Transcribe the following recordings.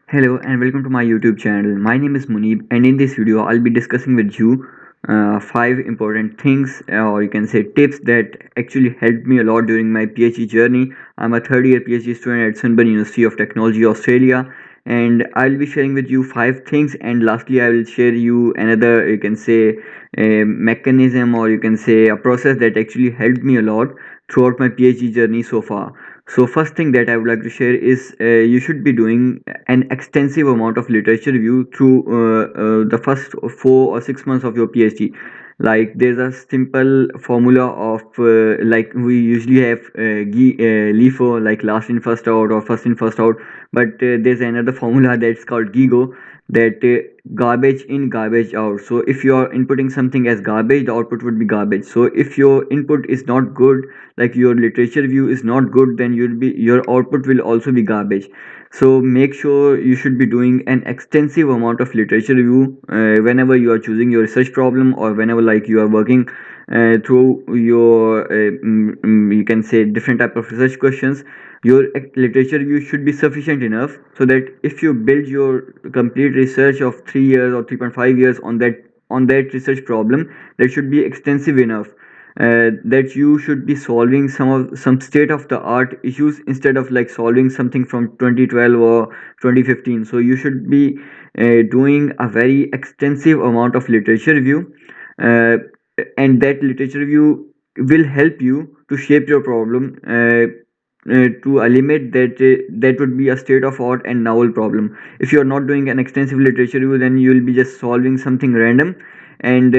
Hello and welcome to my YouTube channel. My name is Munib, and in this video I'll be discussing with you five important things or you can say tips that actually helped me a lot during my PhD journey. I'm a third year PhD student at Sunburn University of Technology, Australia, and I'll be sharing with you five things, and lastly I will share you another you can say a mechanism or you can say a process that actually helped me a lot throughout my PhD journey so far. So first thing that I would like to share is you should be doing an extensive amount of literature review through the first 4 or 6 months of your PhD. Like there's a simple formula of like we usually have LIFO, like last in first out or first in first out, but there's another formula that's called GIGO, that garbage in garbage out. So if you are inputting something as garbage, the output would be garbage. So if your input is not good, like your literature review is not good, then your output will also be garbage. So make sure you should be doing an extensive amount of literature review whenever you are choosing your research problem, or whenever like you are working through your you can say different type of research questions. Your literature review should be sufficient enough so that if you build your complete research of 3 years or 3.5 years on that research problem, that should be extensive enough that you should be solving some state of the art issues instead of like solving something from 2012 or 2015. So you should be doing a very extensive amount of literature review, uh, and that literature review will help you to shape your problem to eliminate that would be a state of art and novel problem. If you are not doing an extensive literature review, then you will be just solving something random. And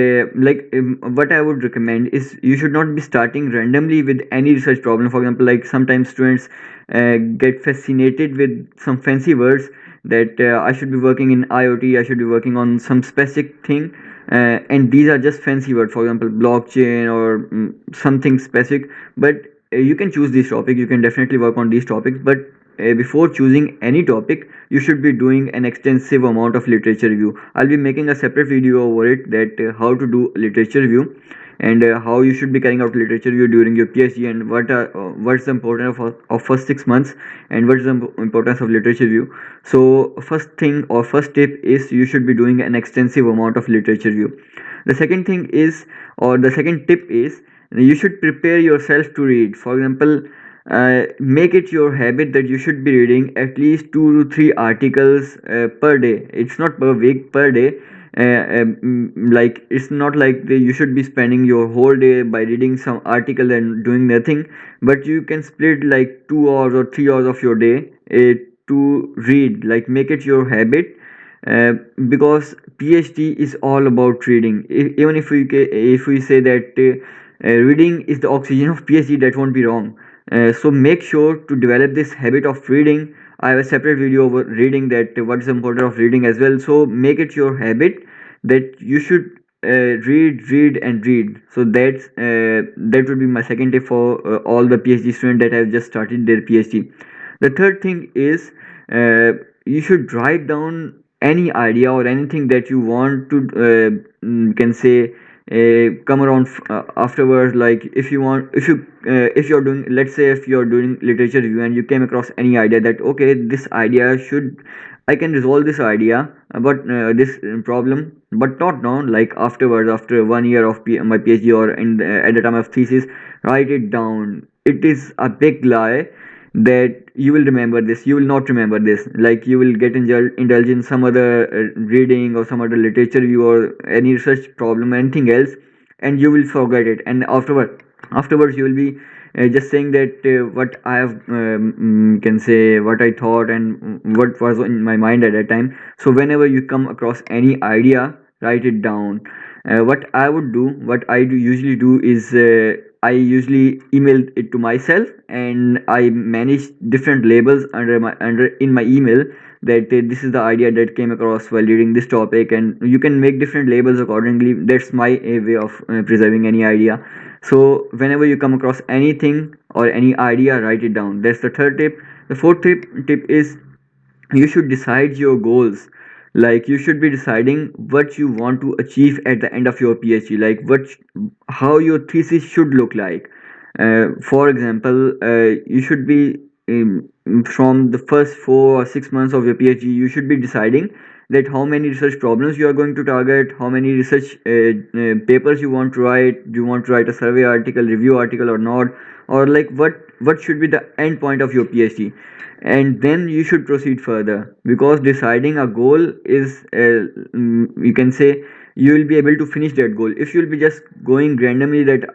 what I would recommend is you should not be starting randomly with any research problem. For example, like sometimes students get fascinated with some fancy words that I should be working in IoT, I should be working on some specific thing, and these are just fancy words, for example blockchain or something specific. But you can choose this topic, you can definitely work on these topics, but before choosing any topic you should be doing an extensive amount of literature review. I'll be making a separate video over it, that how to do literature review, and how you should be carrying out literature review during your PhD, and what's the importance of first 6 months, and what's the importance of literature review. So first thing or first tip is you should be doing an extensive amount of literature review. The second thing is, or the second tip is, you should prepare yourself to read. For example, make it your habit that you should be reading at least 2 to 3 articles per day. It's not per week, per day. Like it's not like you should be spending your whole day by reading some article and doing nothing, but you can split like 2 hours or 3 hours of your day to read. Like make it your habit, uh, because PhD is all about reading. Even if we say that reading is the oxygen of PhD, that won't be wrong. So make sure to develop this habit of reading. I have a separate video over reading, that what is the importance of reading as well. So make it your habit that you should read and read. So that would be my second tip for all the PhD students that have just started their PhD. The third thing is, uh, you should write down any idea or anything that you want to can say come around afterwards. Like if you're doing, let's say if you're doing literature review and you came across any idea that okay, this idea should, I can resolve this idea, but this problem, but not now, like afterwards, after 1 year of my PhD, or at the time of thesis. Write it down. It is a big lie that you will remember this, you will not remember this. Like you will get indulge in some other reading or some other literature review or any research problem, anything else, and you will forget it. And afterwards you will be just saying that what I have can say what I thought and what was in my mind at that time. So whenever you come across any idea, write it down. What I would do, what I do usually do is I usually email it to myself, and I manage different labels under in my email, that this is the idea that came across while reading this topic, and you can make different labels accordingly. That's my way of preserving any idea. So whenever you come across anything or any idea, write it down. That's the third tip. The fourth tip is you should decide your goals. Like you should be deciding what you want to achieve at the end of your PhD, like how your thesis should look like. For example, you should be from the first 4 or 6 months of your PhD, you should be deciding that how many research problems you are going to target, how many research papers you want to write. Do you want to write a survey article, review article, or not? Or like what should be the end point of your PhD? And then you should proceed further, because deciding a goal is you can say you will be able to finish that goal. If you'll be just going randomly that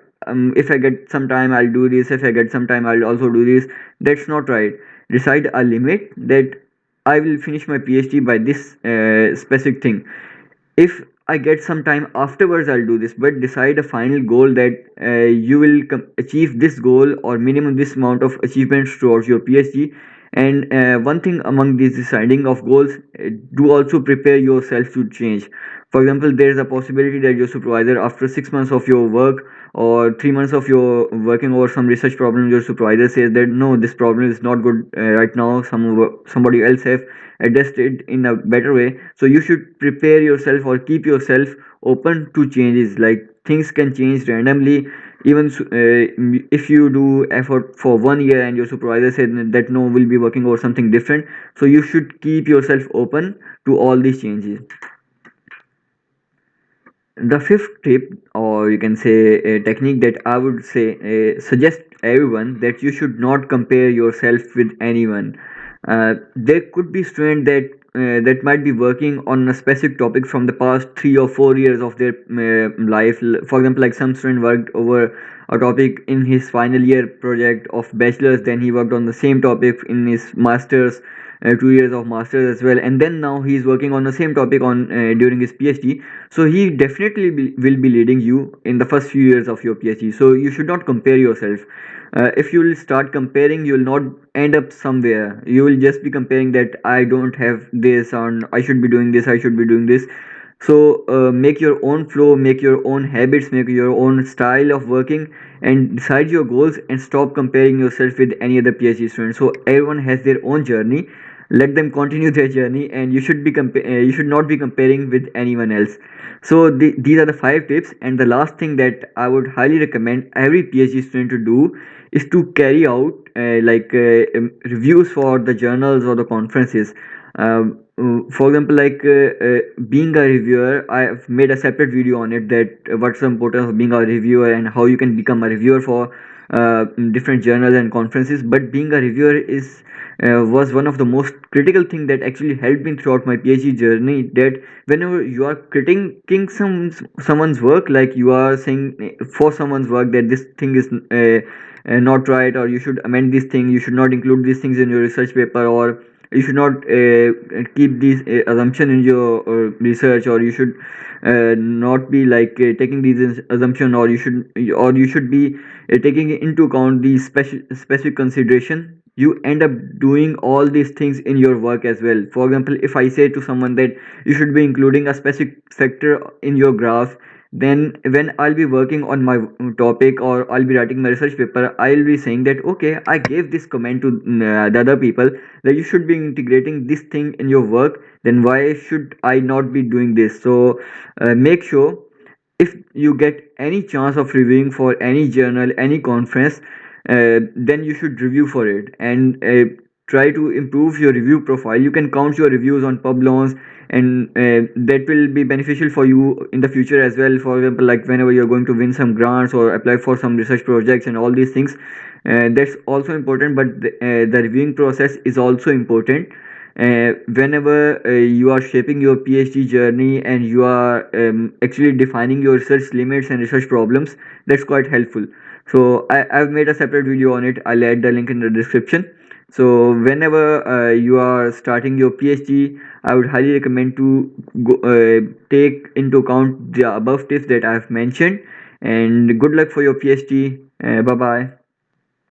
if I get some time I'll do this, if I get some time I'll also do this, that's not right. Decide a limit that I will finish my PhD by this specific thing. If I get some time afterwards, I'll do this, but decide a final goal that you will achieve this goal or minimum this amount of achievements towards your PhD. And one thing among these deciding of goals, do also prepare yourself to change. For example, there is a possibility that your supervisor, after 6 months of your work or 3 months of your working over some research problem, your supervisor says that no, this problem is not good right now. Somebody else have addressed it in a better way. So you should prepare yourself or keep yourself open to changes. Like things can change randomly. Even if you do effort for 1 year and your supervisor said that no, we'll be working over something different, so you should keep yourself open to all these changes. The fifth tip, or you can say a technique that I would say suggest everyone, that you should not compare yourself with anyone. There could be students that might be working on a specific topic from the past 3 or 4 years of their life. For example, like some student worked over a topic in his final year project of bachelor's, then he worked on the same topic in his master's, 2 years of masters as well, and then now he is working on the same topic on during his PhD. So he definitely will be leading you in the first few years of your PhD. So you should not compare yourself. If you will start comparing, you will not end up somewhere. You will just be comparing that I don't have this, and I should be doing this, I should be doing this. So make your own flow, make your own habits, make your own style of working, and decide your goals, and stop comparing yourself with any other PhD student. So everyone has their own journey. Let them continue their journey, and you should not be comparing with anyone else. So these are the 5 tips, and the last thing that I would highly recommend every PhD student to do is to carry out reviews for the journals or the conferences. For example, being a reviewer, I have made a separate video on it, that what's the importance of being a reviewer and how you can become a reviewer for different journals and conferences. But being a reviewer is was one of the most critical thing that actually helped me throughout my PhD journey. That whenever you are critiquing someone's work, like you are saying for someone's work that this thing is not right, or you should amend this thing, you should not include these things in your research paper, or you should not keep these assumption in your research, or you should not be taking these assumption, or you should be taking into account these specific consideration. You end up doing all these things in your work as well. For example, if I say to someone that you should be including a specific factor in your graph, then when I'll be working on my topic, or I'll be writing my research paper, I'll be saying that okay, I gave this comment to the other people that you should be integrating this thing in your work, then why should I not be doing this? So make sure, if you get any chance of reviewing for any journal, any conference, then you should review for it, and try to improve your review profile. You can count your reviews on Publons, and that will be beneficial for you in the future as well. For example, like whenever you're going to win some grants or apply for some research projects and all these things, that's also important. But the reviewing process is also important whenever you are shaping your PhD journey, and you are actually defining your research limits and research problems. That's quite helpful. So I've made a separate video on it. I'll add the link in the description. So whenever you are starting your PhD, I would highly recommend to take into account the above tips that I've mentioned. And good luck for your PhD. Bye bye.